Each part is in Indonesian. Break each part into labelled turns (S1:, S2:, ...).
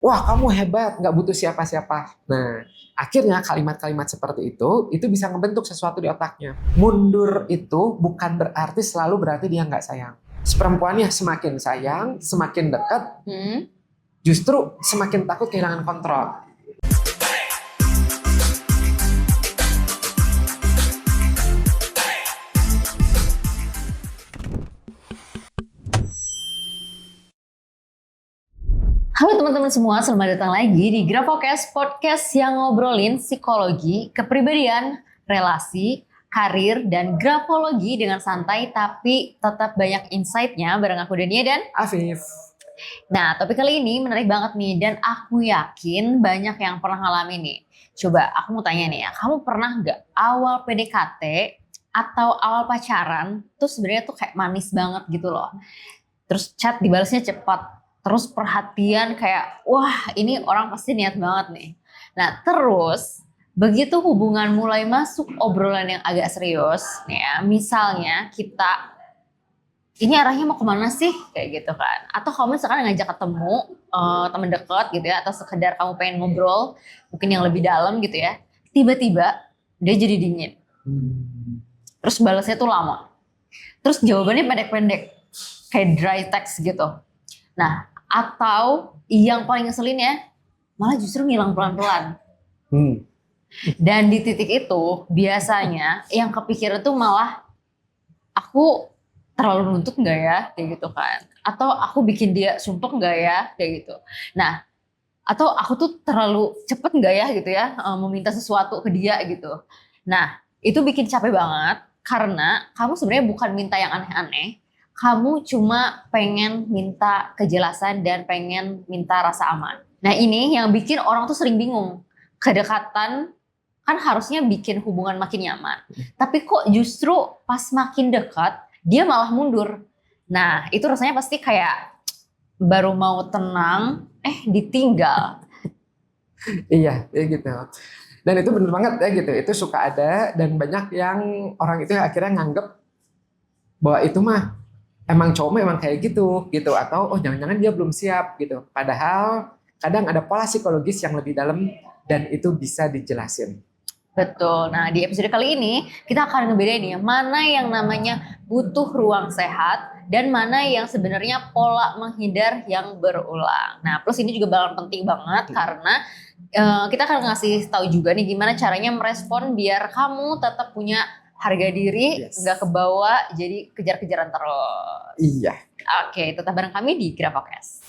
S1: Wah, kamu hebat, nggak butuh siapa-siapa. Nah, akhirnya kalimat-kalimat seperti itu bisa ngebentuk sesuatu di otaknya. Mundur itu bukan berarti selalu berarti dia nggak sayang. Perempuannya semakin sayang, semakin dekat, justru semakin takut kehilangan kontrol.
S2: Halo teman-teman semua, selamat datang lagi di Grafocast, podcast yang ngobrolin psikologi, kepribadian, relasi, karir, dan grafologi dengan santai tapi tetap banyak insight-nya bareng aku Dania dan
S1: Afif.
S2: Nah, topik kali ini menarik banget nih dan aku yakin banyak yang pernah ngalamin nih. Coba aku mau tanya nih ya, kamu pernah nggak awal PDKT atau awal pacaran tuh sebenarnya tuh kayak manis banget gitu loh. Terus chat dibalasnya cepat. Terus perhatian kayak, wah ini orang pasti niat banget nih. Nah terus, begitu hubungan mulai masuk obrolan yang agak serius, nih ya, misalnya kita, ini arahnya mau kemana sih? Kayak gitu kan. Atau kamu sekarang ngajak ketemu temen deket gitu ya, atau sekedar kamu pengen ngobrol, mungkin yang lebih dalam gitu ya. Tiba-tiba dia jadi dingin. Terus balasnya tuh lama. Terus jawabannya pendek-pendek, kayak dry text gitu. Nah, atau yang paling ngeselin ya, malah justru ngilang pelan-pelan. Dan di titik itu, biasanya yang kepikiran tuh malah, aku terlalu nuntut nggak ya, kayak gitu kan. Atau aku bikin dia sumpah nggak ya, kayak gitu. Nah, atau aku tuh terlalu cepet nggak ya gitu ya, meminta sesuatu ke dia gitu. Nah, itu bikin capek banget, karena kamu sebenarnya bukan minta yang aneh-aneh, kamu cuma pengen minta kejelasan dan pengen minta rasa aman. Nah ini yang bikin orang tuh sering bingung. Kedekatan kan harusnya bikin hubungan makin nyaman. Tapi kok justru pas makin dekat, dia malah mundur. Nah itu rasanya pasti kayak baru mau tenang, ditinggal.
S1: Iya, ya gitu. Dan itu bener banget ya gitu. Itu suka ada dan banyak yang orang itu akhirnya nganggep bahwa itu mah emang cowok emang kayak gitu atau oh jangan-jangan dia belum siap gitu. Padahal kadang ada pola psikologis yang lebih dalam dan itu bisa dijelasin.
S2: Betul. Nah, di episode kali ini kita akan ngebedain ya mana yang namanya butuh ruang sehat dan mana yang sebenarnya pola menghindar yang berulang. Nah, plus ini juga bakal penting banget karena kita akan ngasih tahu juga nih gimana caranya merespon biar kamu tetap punya harga diri, nggak kebawa jadi kejar-kejaran terus.
S1: Iya.
S2: Oke, tetap bareng kami di Grafocast.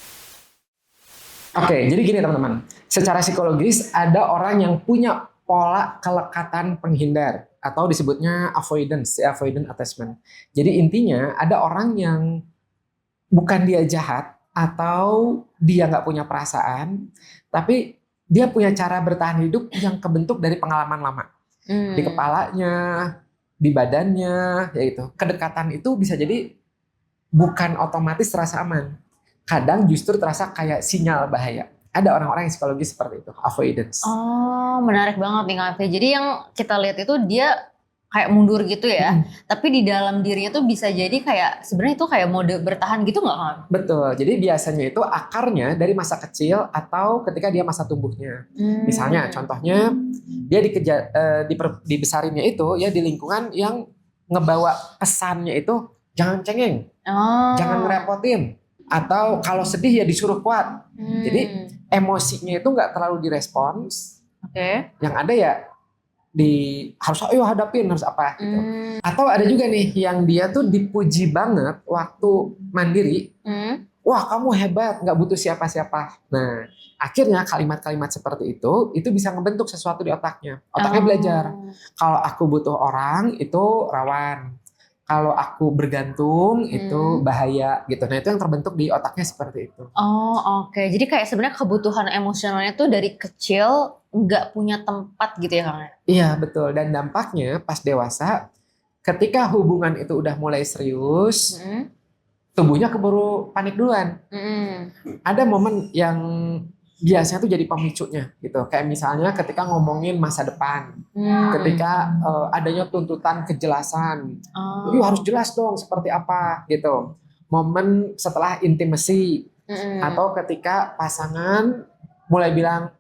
S1: Oke, jadi gini teman-teman. Secara psikologis ada orang yang punya pola kelekatan penghindar atau disebutnya avoidance, avoidant attachment. Jadi intinya ada orang yang bukan dia jahat atau dia nggak punya perasaan, tapi dia punya cara bertahan hidup yang kebentuk dari pengalaman lama. Di kepalanya, di badannya, yaitu kedekatan itu bisa jadi bukan otomatis terasa aman. Kadang justru terasa kayak sinyal bahaya. Ada orang-orang yang psikologis seperti itu, avoidance.
S2: Oh, menarik banget nih Kak. Jadi yang kita lihat itu dia kayak mundur gitu ya. Tapi di dalam dirinya tuh bisa jadi kayak sebenarnya itu kayak mode bertahan gitu nggak Kak?
S1: Betul. Jadi biasanya itu akarnya dari masa kecil atau ketika dia masa tumbuhnya. Misalnya, contohnya dia dibesarinnya itu ya di lingkungan yang ngebawa pesannya itu jangan cengeng, jangan ngerepotin, atau kalau sedih ya disuruh kuat. Jadi emosinya itu nggak terlalu direspons. Yang ada ya harus ayo hadapin harus apa gitu. Atau ada juga nih yang dia tuh dipuji banget waktu mandiri. Wah kamu hebat, nggak butuh siapa-siapa. Nah akhirnya kalimat-kalimat seperti itu bisa ngebentuk sesuatu di otaknya. Otaknya belajar. Kalau aku butuh orang itu rawan. Kalau aku bergantung itu bahaya gitu. Nah itu yang terbentuk di otaknya seperti itu.
S2: Oh oke. Jadi kayak sebenarnya kebutuhan emosionalnya tuh dari kecil nggak punya tempat gitu ya Kang?
S1: Iya betul. Dan dampaknya pas dewasa, ketika hubungan itu udah mulai serius, tubuhnya keburu panik duluan. Ada momen yang biasanya tuh jadi pemicunya gitu. Kayak misalnya ketika ngomongin masa depan, ketika adanya tuntutan kejelasan, jadi harus jelas dong seperti apa gitu. Momen setelah intimasi atau ketika pasangan mulai bilang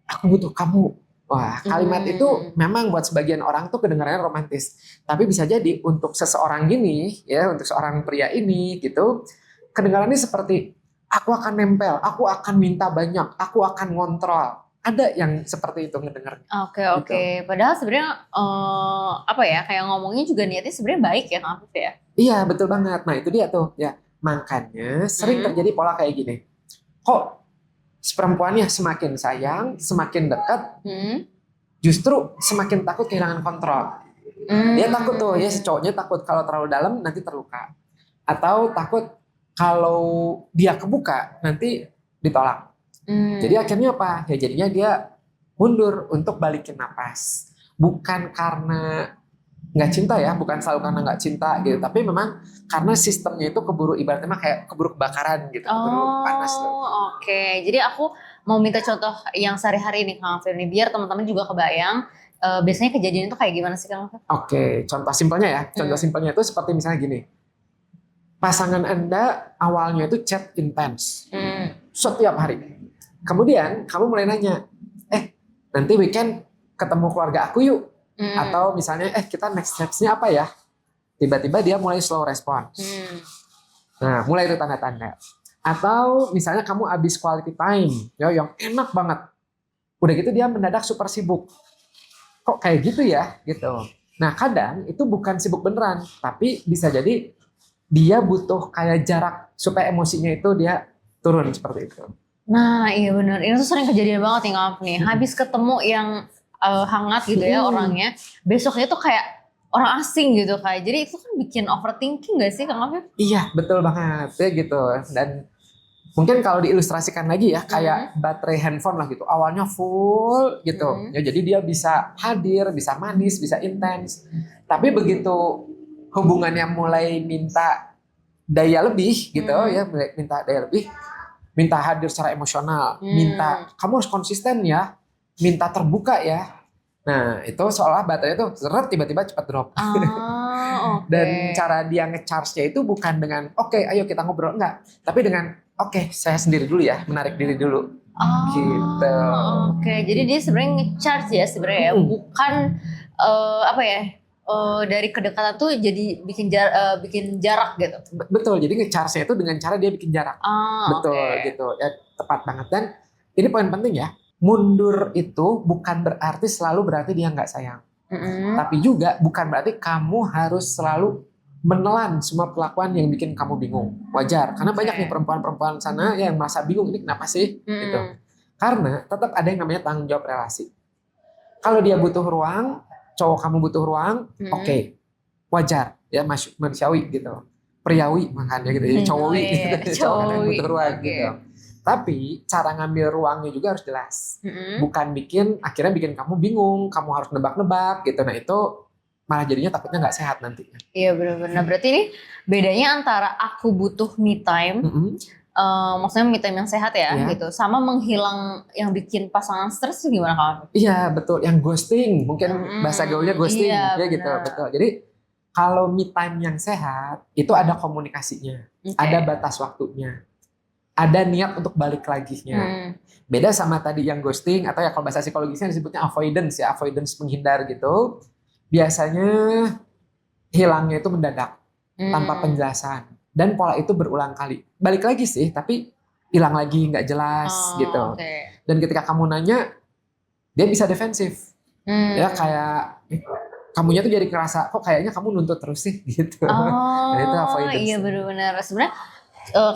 S1: aku butuh kamu. Wah, kalimat itu memang buat sebagian orang tuh kedengarannya romantis. Tapi bisa jadi untuk seseorang gini, ya, untuk seorang pria ini gitu, kedengarannya seperti aku akan nempel, aku akan minta banyak, aku akan ngontrol. Ada yang seperti itu ngedengarnya.
S2: Oke. Padahal sebenarnya apa ya, kayak ngomongnya juga niatnya sebenarnya baik ya, Kang Afif ya.
S1: Iya, betul banget. Nah, itu dia tuh, ya. Makanya sering terjadi pola kayak gini. Kok perempuannya semakin sayang, semakin dekat, justru semakin takut kehilangan kontrol. Dia takut tuh, ya si cowoknya takut kalau terlalu dalam nanti terluka. Atau takut kalau dia kebuka nanti ditolak. Jadi akhirnya apa? Ya jadinya dia mundur untuk balikin napas. Bukan karena nggak cinta ya, bukan selalu karena nggak cinta gitu, tapi memang karena sistemnya itu keburu, ibaratnya mah kayak keburu kebakaran gitu, keburu panas tuh.
S2: Oke. Jadi aku mau minta contoh yang sehari-hari nih Kang Afif nih, biar teman-teman juga kebayang biasanya kejadian itu kayak gimana sih Kang Afif?
S1: Oke, contoh simpelnya ya. Contoh simpelnya itu seperti misalnya gini. Pasangan Anda awalnya itu chat intens. Setiap hari. Kemudian kamu mulai nanya, nanti weekend ketemu keluarga aku yuk. Atau misalnya, kita next steps-nya apa ya? Tiba-tiba dia mulai slow response. Nah, mulai itu tanda-tanda. Atau misalnya kamu habis quality time, ya, yang enak banget. Udah gitu dia mendadak super sibuk. Kok kayak gitu ya? Gitu. Nah, kadang itu bukan sibuk beneran, tapi bisa jadi dia butuh kayak jarak supaya emosinya itu dia turun seperti itu.
S2: Nah, iya benar. Ini tuh sering kejadian banget nih Kang Afif nih. Habis ketemu yang hangat gitu ya orangnya, besoknya tuh kayak orang asing gitu kayak. Jadi itu kan bikin overthinking gak sih Kang Afif?
S1: Iya, betul banget ya gitu. Dan mungkin kalau diilustrasikan lagi ya, kayak baterai handphone lah gitu. Awalnya full gitu. Ya jadi dia bisa hadir, bisa manis, bisa intens. Tapi begitu hubungannya mulai minta daya lebih gitu ya, minta daya lebih, minta hadir secara emosional, minta kamu harus konsisten ya, minta terbuka ya. Nah, itu seolah baterai itu seret tiba-tiba cepat drop. Dan cara dia nge-charge-nya itu bukan dengan oke, ayo kita ngobrol, enggak. Tapi dengan oke, saya sendiri dulu ya, menarik diri dulu. Gitu.
S2: Oke, jadi dia sebenarnya nge-charge ya sebenarnya ya, bukan apa ya? Dari kedekatan tuh jadi bikin jarak gitu.
S1: Betul, jadi nge-charge-nya itu dengan cara dia bikin jarak. Betul gitu. Ya, tepat banget. Dan ini poin penting ya. Mundur itu bukan berarti selalu berarti dia nggak sayang. Tapi juga bukan berarti kamu harus selalu menelan semua perlakuan yang bikin kamu bingung. Wajar, karena banyak nih perempuan-perempuan sana yang merasa bingung, ini kenapa sih? Gitu. Karena tetap ada yang namanya tanggung jawab relasi. Kalau dia butuh ruang, cowok kamu butuh ruang, oke, wajar ya, manusiawi gitu, priawi makanya gitu, jadi cowowi, cowok kadang butuh ruang gitu. Tapi cara ngambil ruangnya juga harus jelas, bukan akhirnya bikin kamu bingung, kamu harus nebak-nebak gitu. Nah itu malah jadinya takutnya nggak sehat nantinya.
S2: Iya benar-benar. Berarti ini bedanya antara aku butuh me time. Maksudnya me time yang sehat ya, gitu, sama menghilang yang bikin pasangan stres gimana Kak?
S1: Iya betul, yang ghosting mungkin bahasa gaulnya ghosting ya gitu, betul. Jadi kalau me time yang sehat itu ada komunikasinya, ada batas waktunya, ada niat untuk balik laginya. Beda sama tadi yang ghosting atau ya kalau bahasa psikologisnya disebutnya avoidance ya, avoidance, menghindar gitu. Biasanya hilangnya itu mendadak tanpa penjelasan. Dan pola itu berulang kali. Balik lagi sih, tapi hilang lagi, nggak jelas gitu. Dan ketika kamu nanya, dia bisa defensif. Ya kayak, kamunya tuh jadi kerasa, kok kayaknya kamu nuntut terus sih gitu. Nah itu avoidance.
S2: Iya benar-benar. Sebenarnya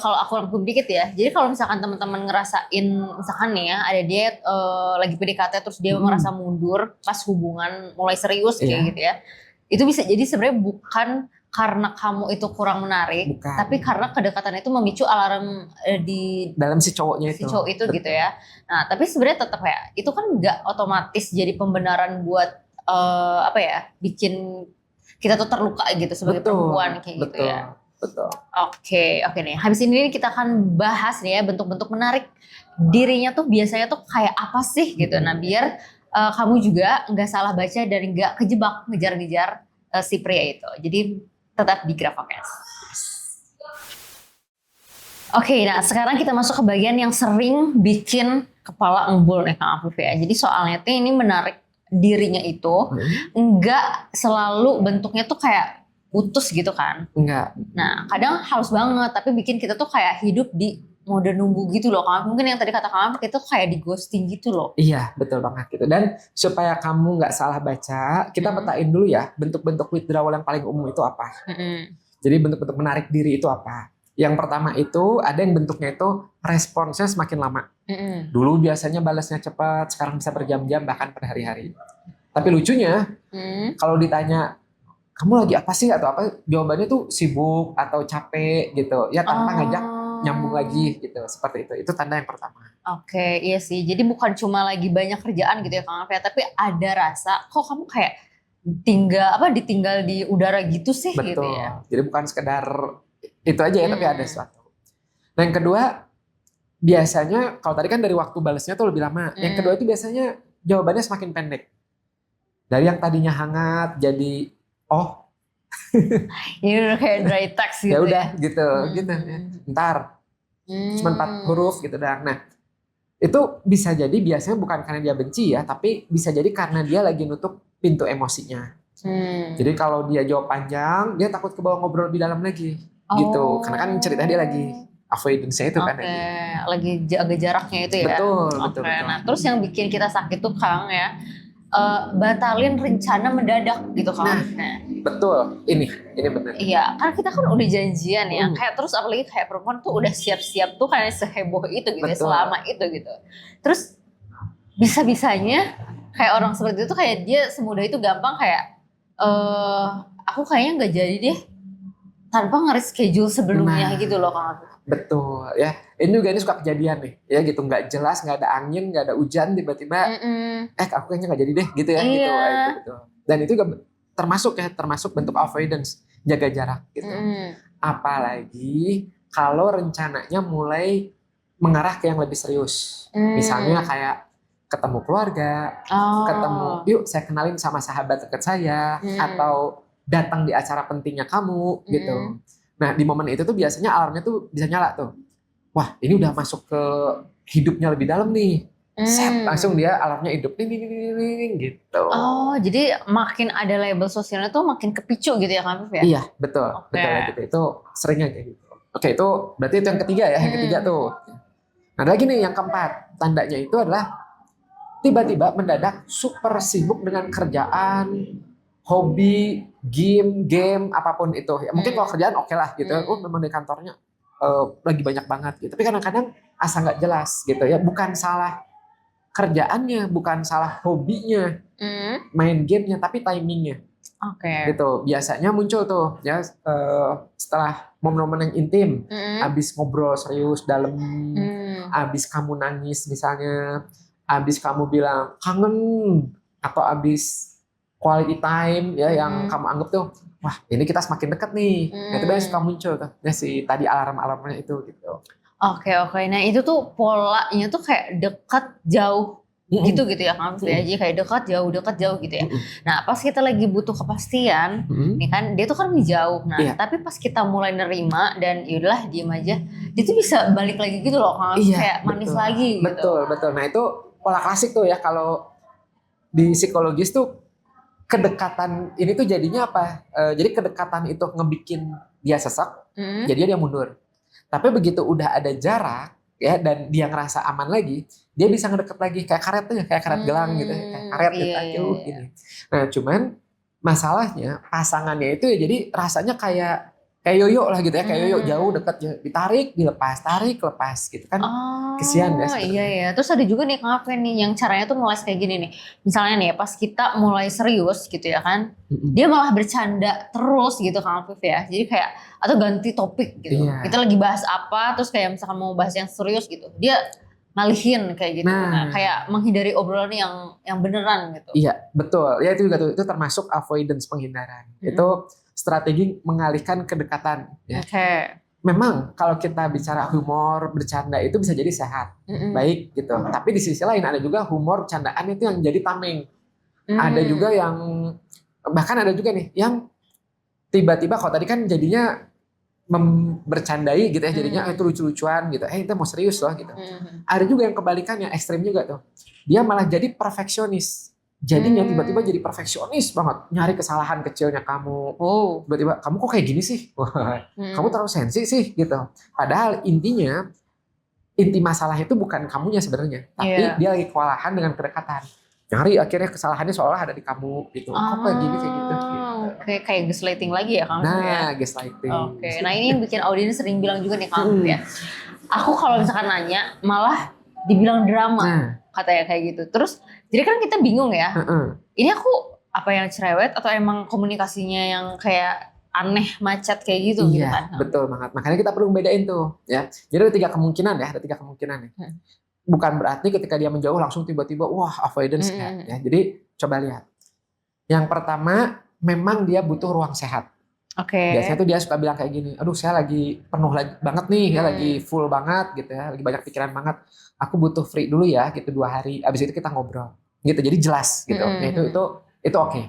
S2: kalau aku rangkum dikit ya, jadi kalau misalkan teman-teman ngerasain, misalkan nih ya, ada dia lagi PDKT terus dia merasa mundur pas hubungan mulai serius kayak gitu ya. Itu bisa jadi sebenarnya bukan karena kamu itu kurang menarik, tapi karena kedekatan itu memicu alarm di dalam
S1: si cowoknya itu.
S2: Si cowok itu gitu ya. Nah, tapi sebenarnya tetap ya, itu kan nggak otomatis jadi pembenaran buat apa ya, bikin kita tuh terluka gitu sebagai perempuan kayak gitu ya.
S1: Betul.
S2: Oke nih. Habis ini kita akan bahas nih ya bentuk-bentuk menarik dirinya tuh biasanya tuh kayak apa sih gitu. Nah, biar kamu juga nggak salah baca dan nggak kejebak ngejar-ngejar si pria itu. Jadi tetap di Grafocast. Oke, nah sekarang kita masuk ke bagian yang sering bikin kepala ngebul nih Kang Afif ya. Jadi soalnya tuh ini menarik dirinya itu enggak selalu bentuknya tuh kayak putus gitu kan.
S1: Enggak.
S2: Nah kadang halus banget tapi bikin kita tuh kayak hidup di mode nunggu gitu loh Kang Afif. Mungkin yang tadi kata Kang Afif kita tuh kayak di ghosting gitu loh.
S1: Iya, betul banget gitu. Dan supaya kamu nggak salah baca, kita petain dulu ya bentuk-bentuk withdrawal yang paling umum itu apa. Jadi bentuk-bentuk menarik diri itu apa. Yang pertama itu ada yang bentuknya itu responsnya semakin lama. Dulu biasanya balasnya cepat, sekarang bisa berjam-jam bahkan per hari-hari. Tapi lucunya kalau ditanya kamu lagi apa sih atau apa, jawabannya tuh sibuk atau capek gitu. Ya tanpa ngajak nyambung lagi gitu. Seperti itu. Itu tanda yang pertama.
S2: Oke, iya sih. Jadi bukan cuma lagi banyak kerjaan gitu ya Kang Afif, tapi ada rasa kok kamu kayak ditinggal di udara gitu sih gitu
S1: Betul.
S2: ya.
S1: Jadi bukan sekedar itu aja ya, tapi ada sesuatu. Nah yang kedua, biasanya kalau tadi kan dari waktu balasnya tuh lebih lama. Yang kedua itu biasanya jawabannya semakin pendek. Dari yang tadinya hangat jadi oh
S2: Ini udah kayak dry text gitu
S1: ya udah gitu gitu. Ntar cuma 4 huruf gitu dah. Nah itu bisa jadi biasanya bukan karena dia benci ya, tapi bisa jadi karena dia lagi nutup pintu emosinya. Jadi kalau dia jawab panjang, dia takut kebawa ngobrol di dalam lagi. Gitu. Karena kan ceritanya dia lagi avoidance-nya itu kan.
S2: Lagi jaga jaraknya itu ya.
S1: Betul.
S2: Nah terus yang bikin kita sakit tuh Kang ya, batalin rencana mendadak gitu Kang. Nah,
S1: betul. Ini benar.
S2: iya, kan kita kan udah janjian ya. Kayak terus apalagi kayak perempuan tuh udah siap-siap tuh kayak seheboh itu gitu ya, selama itu gitu. Terus bisa-bisanya kayak orang seperti itu kayak dia semudah itu gampang kayak aku kayaknya nggak jadi deh tanpa nge-reschedule sebelumnya gitu loh Kang.
S1: Betul ya. Ini juga suka kejadian nih ya gitu, nggak jelas, nggak ada angin, nggak ada hujan, tiba-tiba aku kayaknya nggak jadi deh gitu ya. Gitu. Itu betul. Dan itu juga termasuk bentuk avoidance, jaga jarak gitu. Apalagi kalau rencananya mulai mengarah ke yang lebih serius. Misalnya kayak ketemu keluarga, ketemu yuk saya kenalin sama sahabat dekat saya, atau datang di acara pentingnya kamu gitu. Nah di momen itu tuh biasanya alarmnya tuh bisa nyala tuh. Wah ini udah masuk ke hidupnya lebih dalam nih. Set, langsung dia alarmnya hidup nih gitu.
S2: Oh jadi makin ada label sosialnya tuh makin kepicu gitu ya Kang Afif ya?
S1: Iya betul, betul gitu. Itu seringnya kayak gitu. Oke itu berarti itu yang ketiga ya, yang ketiga tuh. Nah ada lagi nih yang keempat, tandanya itu adalah tiba-tiba mendadak super sibuk dengan kerjaan, hobi, game apapun itu. Ya, mungkin kalau kerjaan oke lah gitu. Memang di kantornya lagi banyak banget gitu. Tapi kadang-kadang asa nggak jelas gitu ya. Bukan salah kerjaannya, bukan salah hobinya, main gamenya, tapi timingnya. Gitu. Biasanya muncul tuh ya setelah momen-momen yang intim, abis ngobrol serius dalam, abis kamu nangis misalnya, abis kamu bilang kangen, atau abis quality time ya yang kamu anggap tuh wah ini kita semakin dekat nih. Nah itu biasanya suka muncul tuh ya si tadi alarm-alarmnya itu gitu.
S2: Oke. Nah itu tuh polanya tuh kayak dekat jauh gitu ya Kang Afif ya. Jadi kayak dekat jauh gitu ya. Nah pas kita lagi butuh kepastian nih kan dia tuh kan jauh. Nah tapi pas kita mulai nerima dan yaudahlah diem aja, dia tuh bisa balik lagi gitu loh Kang Afif, kayak manis lagi gitu.
S1: Betul. Nah itu pola klasik tuh ya kalau di psikologis tuh. Kedekatan ini tuh jadinya apa? Jadi kedekatan itu ngebikin dia sesek, jadinya dia mundur. Tapi begitu udah ada jarak ya dan dia ngerasa aman lagi, dia bisa ngedeket lagi kayak karet tuh ya, kayak karet gelang gitu, kayak karet gitu gini. Nah cuman masalahnya pasangannya itu ya jadi rasanya kayak yoyo lah gitu ya, kayak yoyo jauh dekat ditarik dilepas tarik lepas gitu kan. Kesian ya sebenernya.
S2: Iya. Terus ada juga nih Kang Afif nih yang caranya tuh mulai kayak gini nih. Misalnya nih pas kita mulai serius gitu ya kan, dia malah bercanda terus gitu Kang Afif ya. Jadi kayak atau ganti topik gitu. Kita lagi bahas apa terus kayak misalkan mau bahas yang serius gitu, dia ngalihin kayak gitu. Nah, kayak menghindari obrolan yang beneran gitu.
S1: Iya betul. Ya itu juga tuh, itu termasuk avoidance, penghindaran. Itu strategi mengalihkan kedekatan. Ya. Memang kalau kita bicara humor, bercanda itu bisa jadi sehat, baik gitu. Tapi di sisi lain ada juga humor, bercandaan itu yang jadi tameng. Ada juga yang, bahkan ada juga nih yang tiba-tiba kalau tadi kan jadinya bercandai gitu ya, jadinya itu lucu-lucuan gitu. Itu mau serius loh gitu. Ada juga yang kebalikannya, ekstrim juga tuh. Dia malah jadi perfeksionis. Jadinya tiba-tiba jadi perfeksionis banget, nyari kesalahan kecilnya kamu. Tiba-tiba kamu kok kayak gini sih? Kamu terlalu sensi sih gitu. Padahal inti masalah itu bukan kamunya sebenarnya, tapi dia lagi kewalahan dengan kedekatan. Nyari akhirnya kesalahannya seolah ada di kamu gitu. Kok kayak gini kayak gitu.
S2: Oke, kayak gaslighting lagi ya kamu ya.
S1: Gaslighting.
S2: Oke, nah ini yang bikin audiens sering bilang juga nih kamu ya. Aku kalau misalkan nanya malah dibilang drama, katanya kayak gitu. Terus jadi kan kita bingung ya. Ini aku apa yang cerewet atau emang komunikasinya yang kayak aneh, macet kayak gitu gitu kan?
S1: Betul banget. Makanya kita perlu bedain tuh ya. Jadi ada tiga kemungkinan ya. Bukan berarti ketika dia menjauh langsung tiba-tiba wah avoidance ya. Jadi coba lihat. Yang pertama memang dia butuh ruang sehat. Biasanya tuh dia suka bilang kayak gini, aduh saya lagi penuh banget nih, ya lagi full banget gitu ya, lagi banyak pikiran banget. Aku butuh free dulu ya gitu 2 hari. Abis itu kita ngobrol gitu. Jadi jelas gitu. Nah itu oke.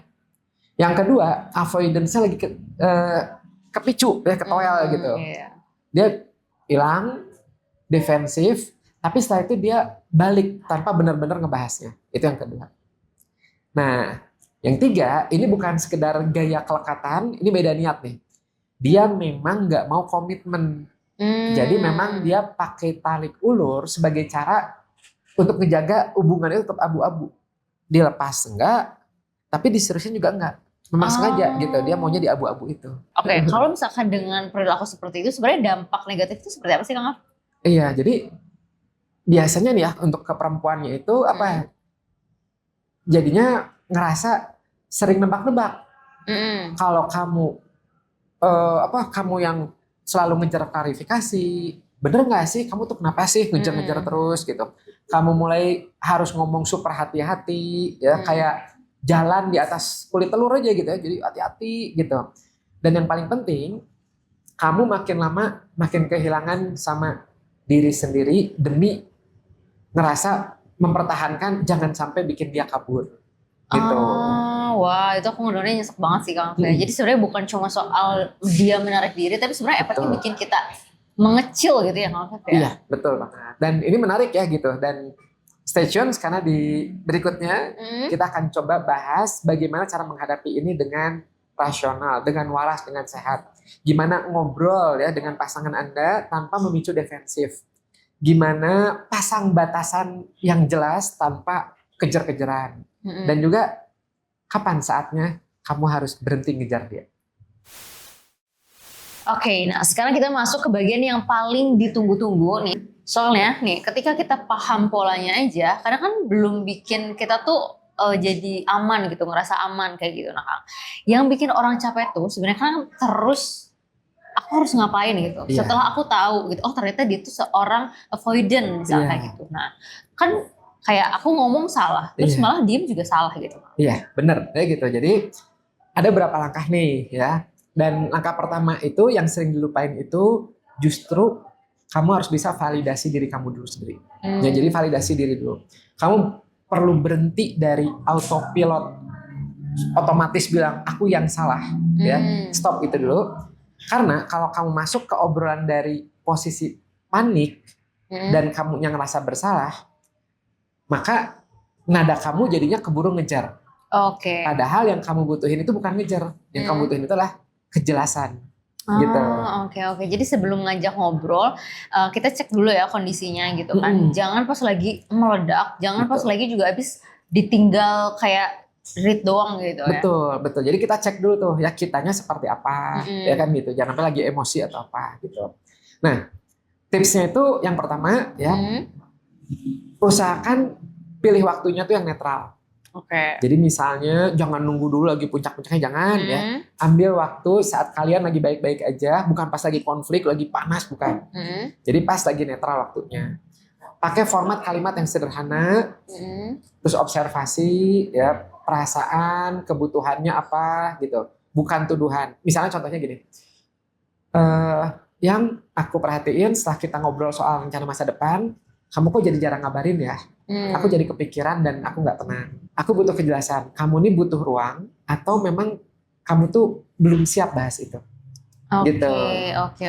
S1: Yang kedua avoidance-nya lagi kepicu ya, ketoel gitu. Dia hilang, defensif. Tapi setelah itu dia balik tanpa benar-benar ngebahasnya. Itu yang kedua. Nah, yang tiga, ini bukan sekedar gaya kelekatan, ini beda niat nih. Dia memang nggak mau komitmen. Jadi memang dia pakai tarik ulur sebagai cara untuk menjaga hubungan itu tetap abu-abu. Dilepas enggak, tapi diseriusin juga enggak. Memang sengaja gitu, dia maunya di abu-abu itu.
S2: Oke, kalau misalkan dengan perilaku seperti itu, sebenarnya dampak negatif itu seperti apa sih Kang?
S1: Iya, jadi biasanya nih ya untuk ke perempuannya itu apa? Jadinya ngerasa sering nebak-nebak. Kalau kamu kamu yang selalu ngejar klarifikasi, bener nggak sih? Kamu tuh kenapa sih ngejar-ngejar terus gitu? Kamu mulai harus ngomong super hati-hati, ya kayak jalan di atas kulit telur aja gitu ya. Jadi hati-hati gitu. Dan yang paling penting, kamu makin lama makin kehilangan sama diri sendiri demi ngerasa mempertahankan jangan sampai bikin dia kabur gitu.
S2: Wah itu aku ngedengarnya nyesek banget sih Kang. Jadi sebenarnya bukan cuma soal dia menarik diri, tapi sebenarnya efeknya bikin kita mengecil gitu ya Kang.
S1: Iya betul banget. Dan ini menarik ya gitu. Dan stay tune karena di berikutnya kita akan coba bahas bagaimana cara menghadapi ini dengan rasional, dengan waras, dengan sehat. Gimana ngobrol ya dengan pasangan Anda tanpa memicu defensif. Gimana pasang batasan yang jelas tanpa kejar-kejaran. Dan juga kapan saatnya kamu harus berhenti ngejar dia.
S2: Oke, nah sekarang kita masuk ke bagian yang paling ditunggu-tunggu nih. Soalnya nih ketika kita paham polanya aja, kadang kan belum bikin kita tuh jadi aman gitu, ngerasa aman kayak gitu. Nah Kang, yang bikin orang capek tuh sebenarnya kan terus aku harus ngapain gitu. Setelah aku tahu gitu, oh ternyata dia tuh seorang avoidant misalnya kayak gitu. Nah kan kayak aku ngomong salah, terus malah diem juga salah gitu.
S1: Iya, bener kayak gitu. Jadi ada berapa langkah nih ya. Dan langkah pertama itu yang sering dilupain itu justru kamu harus bisa validasi diri kamu dulu sendiri. Ya, jadi validasi diri dulu. Kamu perlu berhenti dari autopilot, otomatis bilang aku yang salah. Ya, stop itu dulu. Karena kalau kamu masuk ke obrolan dari posisi panik dan kamu yang ngerasa bersalah, maka nada kamu jadinya keburu ngejar. Padahal yang kamu butuhin itu bukan ngejar, yang kamu butuhin itu adalah kejelasan. Gitu.
S2: Oke. Jadi sebelum ngajak ngobrol, kita cek dulu ya kondisinya gitu kan. Jangan pas lagi meledak, jangan pas lagi juga habis ditinggal kayak read doang gitu ya.
S1: Betul. Jadi kita cek dulu tuh ya kitanya seperti apa, ya kan gitu. Jangan sampai lagi emosi atau apa gitu. Nah, tipsnya itu yang pertama ya, usahakan pilih waktunya tuh yang netral. Jadi misalnya jangan nunggu dulu lagi puncak-puncaknya, jangan ya. Ambil waktu saat kalian lagi baik-baik aja, bukan pas lagi konflik, lagi panas, bukan. Jadi pas lagi netral waktunya. Pakai format kalimat yang sederhana, terus observasi ya, perasaan, kebutuhannya apa gitu. Bukan tuduhan. Misalnya contohnya gini. Yang aku perhatiin setelah kita ngobrol soal rencana masa depan, kamu kok jadi jarang ngabarin ya? Aku jadi kepikiran dan aku nggak tenang. Aku butuh kejelasan. Kamu ini butuh ruang atau memang kamu tuh belum siap bahas itu?
S2: Oke,
S1: gitu.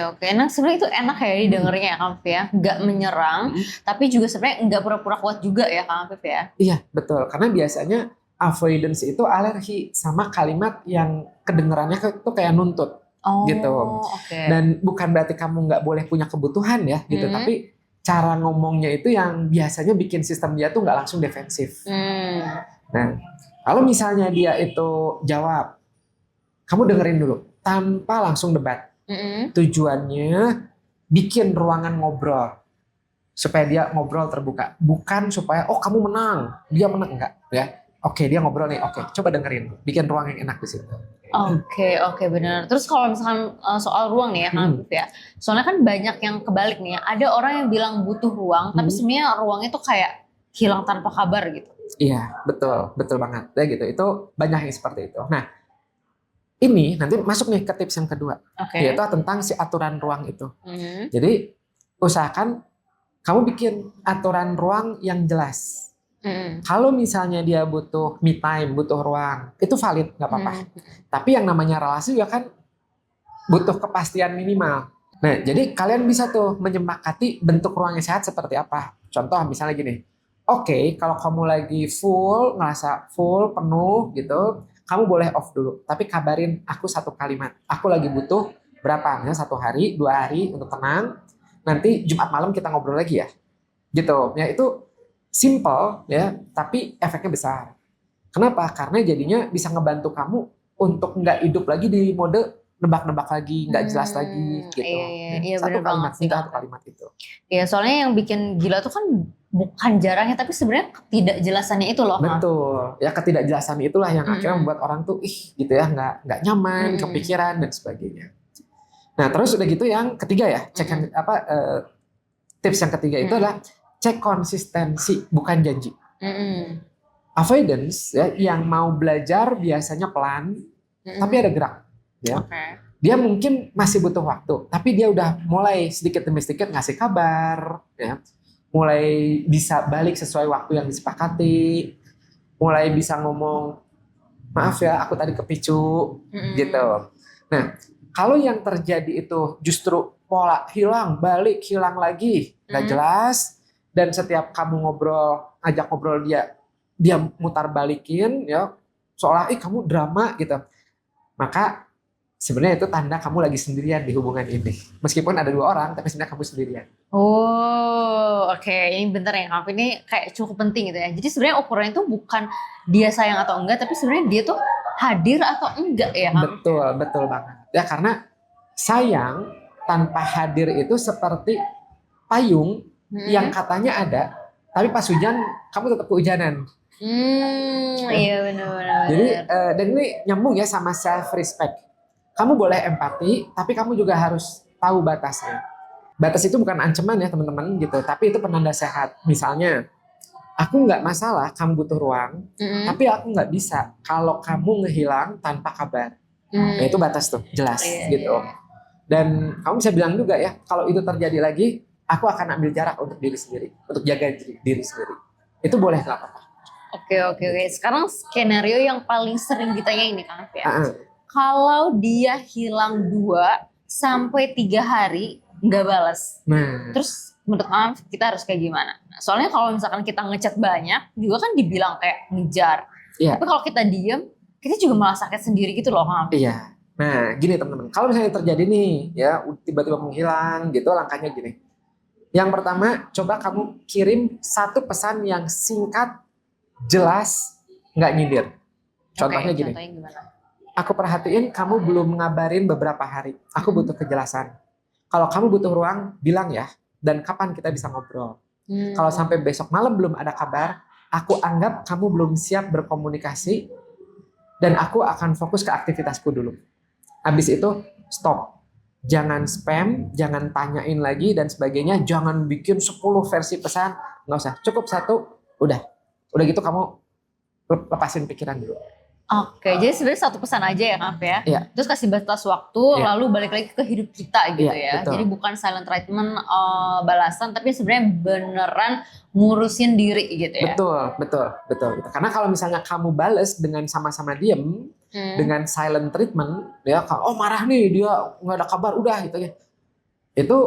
S2: oke. Nah sebenarnya itu enak ya didengarnya ya Kang Afif ya. Nggak menyerang, tapi juga sebenarnya nggak pura-pura kuat juga ya Kang Afif ya.
S1: Iya, betul. Karena biasanya avoidance itu alergi sama kalimat yang kedengarannya tuh kayak nuntut gitu.
S2: Oh, oke.
S1: Dan bukan berarti kamu nggak boleh punya kebutuhan ya gitu, tapi cara ngomongnya itu yang biasanya bikin sistem dia tuh nggak langsung defensif. Nah, kalau misalnya dia itu jawab, kamu dengerin dulu tanpa langsung debat. Tujuannya bikin ruangan ngobrol supaya dia ngobrol terbuka, bukan supaya oh kamu menang, dia menang, enggak ya. Oke, dia ngobrol nih. Oke, coba dengerin. Bikin ruang yang enak di situ.
S2: Oke, benar. Terus kalau misalkan soal ruang nih ya Kang Afif ya. Soalnya kan banyak yang kebalik nih ya. Ada orang yang bilang butuh ruang, tapi sebenarnya ruangnya tuh kayak hilang tanpa kabar gitu.
S1: Iya, betul banget. Ya gitu. Itu banyak yang seperti itu. Nah, ini nanti masuk nih ke tips yang kedua, yaitu tentang si aturan ruang itu. Jadi usahakan kamu bikin aturan ruang yang jelas. Kalau misalnya dia butuh me time, butuh ruang, itu valid, nggak apa-apa. Tapi yang namanya relasi ya kan butuh kepastian minimal. Nah, jadi kalian bisa tuh menyepakati bentuk ruang yang sehat seperti apa. Contoh misalnya gini, oke, kalau kamu lagi full, ngerasa full, penuh gitu, kamu boleh off dulu. Tapi kabarin aku satu kalimat, aku lagi butuh berapa, misalnya 1 hari, 2 hari untuk tenang. Nanti Jumat malam kita ngobrol lagi ya, gitu. Ya itu simple ya, tapi efeknya besar. Kenapa? Karena jadinya bisa ngebantu kamu untuk nggak hidup lagi di mode nebak-nebak lagi, nggak jelas lagi gitu.
S2: Iya,
S1: Satu
S2: bener
S1: kalimat,
S2: banget sih,
S1: satu kalimat itu.
S2: Iya, soalnya yang bikin gila tuh kan bukan jarangnya, tapi sebenarnya ketidakjelasannya itu loh.
S1: Betul. Ya ketidakjelasan itulah yang akhirnya membuat orang tuh gitu ya, nggak nyaman, kepikiran dan sebagainya. Nah, terus udah gitu yang ketiga ya, tips yang ketiga itu adalah cek konsistensi, bukan janji. Avoidance ya, yang mau belajar biasanya pelan, tapi ada gerak. Ya. Dia mungkin masih butuh waktu, tapi dia udah mulai sedikit demi sedikit ngasih kabar, ya. Mulai bisa balik sesuai waktu yang disepakati, mulai bisa ngomong, maaf ya, aku tadi kepicu, gitu. Nah, kalau yang terjadi itu justru pola hilang, balik, hilang lagi, nggak jelas, dan setiap kamu ngobrol, ajak ngobrol dia mutar balikin, ya, seolah kamu drama gitu. Maka sebenarnya itu tanda kamu lagi sendirian di hubungan ini. Meskipun ada 2 orang, tapi sebenarnya kamu sendirian.
S2: Oh, oke. Ini bentar ya, Kak. Ini kayak cukup penting gitu ya. Jadi sebenarnya ukurannya itu bukan dia sayang atau enggak, tapi sebenarnya dia tuh hadir atau enggak ya, Kak?
S1: Betul banget. Ya karena sayang tanpa hadir itu seperti payung yang katanya ada, tapi pas hujan kamu tetap kehujanan.
S2: Iya benar.
S1: Jadi dan ini nyambung ya sama self respect. Kamu boleh empati, tapi kamu juga harus tahu batasnya. Batas itu bukan ancaman ya teman-teman gitu, tapi itu penanda sehat. Misalnya, aku nggak masalah kamu butuh ruang, tapi aku nggak bisa kalau kamu ngehilang tanpa kabar. Nah itu batas tuh, jelas gitu. Dan kamu bisa bilang juga ya, kalau itu terjadi lagi, aku akan ambil jarak untuk diri sendiri, untuk jaga diri sendiri. Itu boleh nggak apa-apa.
S2: Oke. Sekarang skenario yang paling sering ditanya ini Kang ya. Kalau dia hilang 2 sampai 3 hari nggak balas, terus menurut Kang kita harus kayak gimana? Soalnya kalau misalkan kita ngechat banyak, juga kan dibilang kayak ngejar. Tapi kalau kita diem, kita juga malah sakit sendiri gitu loh Kang.
S1: Iya. Nah gini teman-teman, kalau misalnya terjadi nih ya tiba-tiba menghilang gitu, langkahnya gini. Yang pertama, coba kamu kirim 1 pesan yang singkat, jelas, nggak nyindir. Contohnya gini.
S2: Contohnya gimana?
S1: Aku perhatiin kamu belum ngabarin beberapa hari. Aku butuh kejelasan. Kalau kamu butuh ruang, bilang ya. Dan kapan kita bisa ngobrol. Kalau sampai besok malam belum ada kabar, aku anggap kamu belum siap berkomunikasi. Dan aku akan fokus ke aktivitasku dulu. Habis itu, stop. Jangan spam, jangan tanyain lagi dan sebagainya. Jangan bikin 10 versi pesan. Nggak usah. Cukup 1, udah. Udah gitu kamu lepasin pikiran dulu.
S2: Oke, jadi sebenarnya 1 pesan aja ya Kang ya.
S1: Iya.
S2: Terus kasih batas waktu, lalu balik lagi ke hidup kita gitu ya.
S1: Betul.
S2: Jadi bukan silent treatment balasan, tapi sebenarnya beneran ngurusin diri gitu ya.
S1: Betul. Karena kalau misalnya kamu bales dengan sama-sama diem, dengan silent treatment, ya oh marah nih dia nggak ada kabar udah gitu ya, itu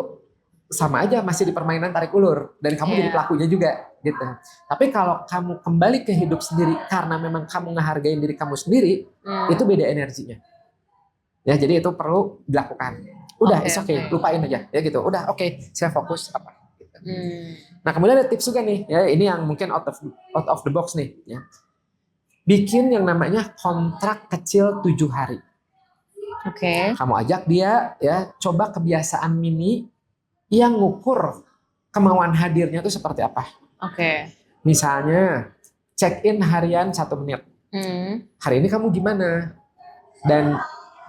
S1: sama aja masih di permainan tarik ulur dan kamu jadi pelakunya juga gitu. Tapi kalau kamu kembali ke hidup sendiri karena memang kamu ngehargain diri kamu sendiri, itu beda energinya. Ya jadi itu perlu dilakukan. Udah, it's okay, lupain aja ya gitu. Udah oke, saya fokus apa. Gitu. Nah kemudian ada tips juga nih, ya ini yang mungkin out of the box nih. Ya. Bikin yang namanya kontrak kecil 7 hari. Kamu ajak dia ya coba kebiasaan mini yang ngukur kemauan hadirnya itu seperti apa. Misalnya check in harian 1 menit. Hari ini kamu gimana? Dan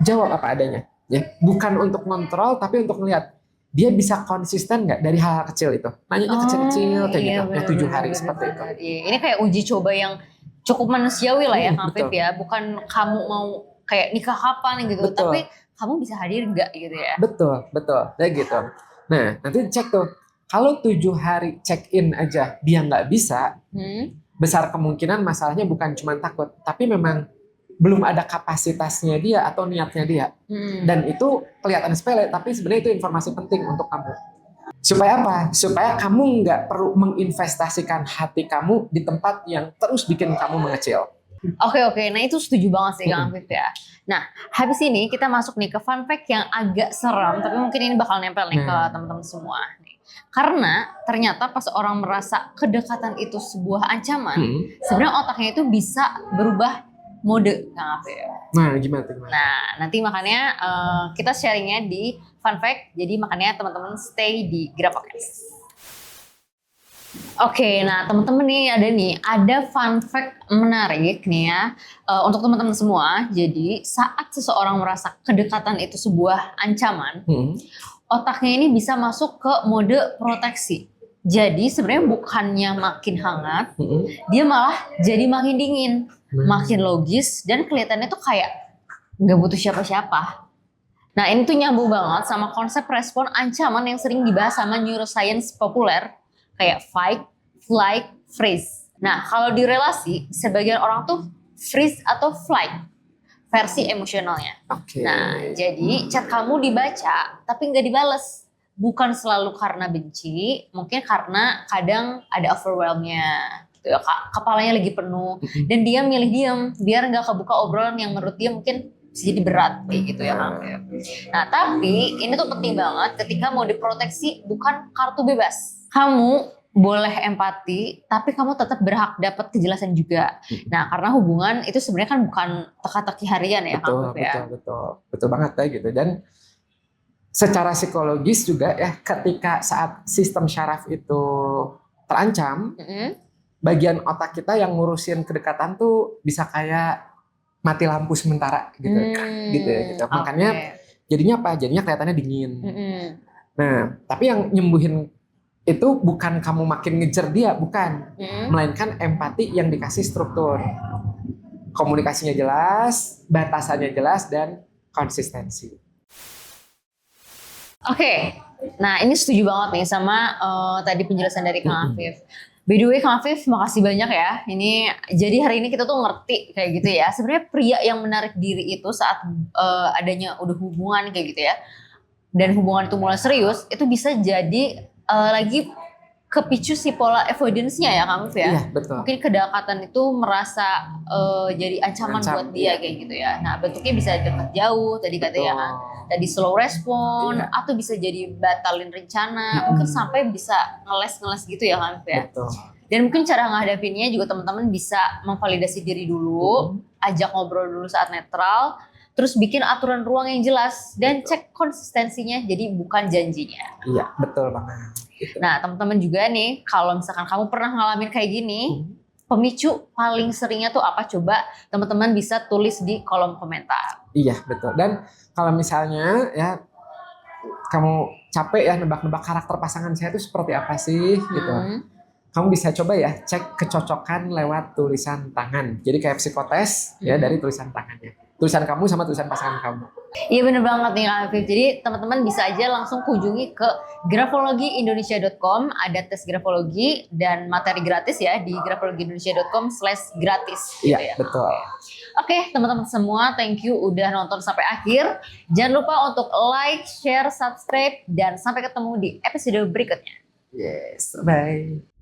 S1: jawab apa adanya. Ya, bukan untuk kontrol tapi untuk melihat dia bisa konsisten nggak dari hal kecil itu. Nanyanya kecil-kecil kayak gitu. Ya 7 hari seperti itu.
S2: Ini kayak uji coba yang cukup manusiawi lah ya Kang Afif ya. Bukan kamu mau kayak nikah kapan gitu, tapi kamu bisa hadir nggak gitu ya.
S1: Betul. Ya gitu. Nah, nanti cek tuh. Kalau 7 hari check in aja dia nggak bisa, besar kemungkinan masalahnya bukan cuma takut, tapi memang belum ada kapasitasnya dia atau niatnya dia. Dan itu kelihatan sepele, tapi sebenarnya itu informasi penting untuk kamu. Supaya apa? Supaya kamu nggak perlu menginvestasikan hati kamu di tempat yang terus bikin kamu mengecil.
S2: Oke. Nah itu setuju banget sih Kang Afif ya. Nah habis ini kita masuk nih ke fun fact yang agak seram, tapi mungkin ini bakal nempel nih ke teman-teman semua. Karena ternyata pas orang merasa kedekatan itu sebuah ancaman, sebenarnya otaknya itu bisa berubah mode Kang Afif.
S1: Nah gimana?
S2: Nah nanti makanya kita sharingnya di fun fact, jadi makanya teman-teman stay di Gira Podcast. Oke, nah teman-teman nih ada fun fact menarik nih ya untuk teman-teman semua. Jadi saat seseorang merasa kedekatan itu sebuah ancaman, otaknya ini bisa masuk ke mode proteksi. Jadi sebenarnya bukannya makin hangat, dia malah jadi makin dingin, makin logis dan kelihatannya tuh kayak nggak butuh siapa-siapa. Nah ini tuh nyambung banget sama konsep respon ancaman yang sering dibahas sama neuroscience populer. Kayak fight, flight, freeze. Nah, kalau di relasi, sebagian orang tuh freeze atau flight versi emosionalnya. Nah, jadi chat kamu dibaca tapi nggak dibales. Bukan selalu karena benci, mungkin karena kadang ada overwhelm-nya. Gitu ya, kepalanya lagi penuh dan dia milih diam biar nggak kebuka obrolan yang menurut dia mungkin bisa jadi berat kayak gitu ya Kang. Nah, tapi ini tuh penting banget ketika mau diproteksi bukan kartu bebas. Kamu boleh empati, tapi kamu tetap berhak dapat kejelasan juga. Nah, karena hubungan itu sebenarnya kan bukan teka-teki harian ya, Kang ya.
S1: Betul banget ya gitu. Dan secara psikologis juga ya, ketika saat sistem syaraf itu terancam, bagian otak kita yang ngurusin kedekatan tuh bisa kayak mati lampu sementara gitu, gitu. Makanya jadinya apa? Jadinya kelihatannya dingin. Nah, tapi yang nyembuhin itu bukan kamu makin ngejar dia, bukan. Melainkan empati yang dikasih struktur. Komunikasinya jelas, batasannya jelas, dan konsistensi.
S2: Oke, nah ini setuju banget nih sama tadi penjelasan dari Kang Afif. By the way Kang Afif, makasih banyak ya. Ini jadi hari ini kita tuh ngerti kayak gitu ya. Sebenarnya pria yang menarik diri itu saat adanya udah hubungan kayak gitu ya. Dan hubungan itu mulai serius, itu bisa jadi lagi kepicu si pola avoidance-nya ya Kang Afif ya.
S1: Iya, betul.
S2: Mungkin kedekatan itu merasa jadi ancaman buat dia kayak gitu ya. Nah bentuknya bisa dekat jauh tadi katanya kan. Tadi slow respon atau bisa jadi batalin rencana, mungkin sampai bisa ngeles gitu ya Kang Afif ya.
S1: Betul.
S2: Dan mungkin cara ngadapinnya juga teman-teman bisa memvalidasi diri dulu, ajak ngobrol dulu saat netral, terus bikin aturan ruang yang jelas dan cek konsistensinya, jadi bukan janjinya.
S1: Iya, betul banget. Gitu.
S2: Nah, teman-teman juga nih, kalau misalkan kamu pernah ngalamin kayak gini, pemicu paling seringnya tuh apa? Coba teman-teman bisa tulis di kolom komentar.
S1: Iya, betul. Dan kalau misalnya ya kamu capek ya nebak-nebak karakter pasangan saya itu seperti apa sih gitu. Kamu bisa coba ya cek kecocokan lewat tulisan tangan. Jadi kayak psikotes ya dari tulisan tangannya. Tulisan kamu sama tulisan pasangan kamu.
S2: Iya bener banget nih Kak Afif. Jadi teman-teman bisa aja langsung kunjungi ke grafologiindonesia.com. Ada tes grafologi dan materi gratis ya di grafologiindonesia.com/gratis. Gitu
S1: Iya,
S2: ya.
S1: betul.
S2: Oke, teman-teman semua, thank you udah nonton sampai akhir. Jangan lupa untuk like, share, subscribe, dan sampai ketemu di episode berikutnya.
S1: Yes, bye.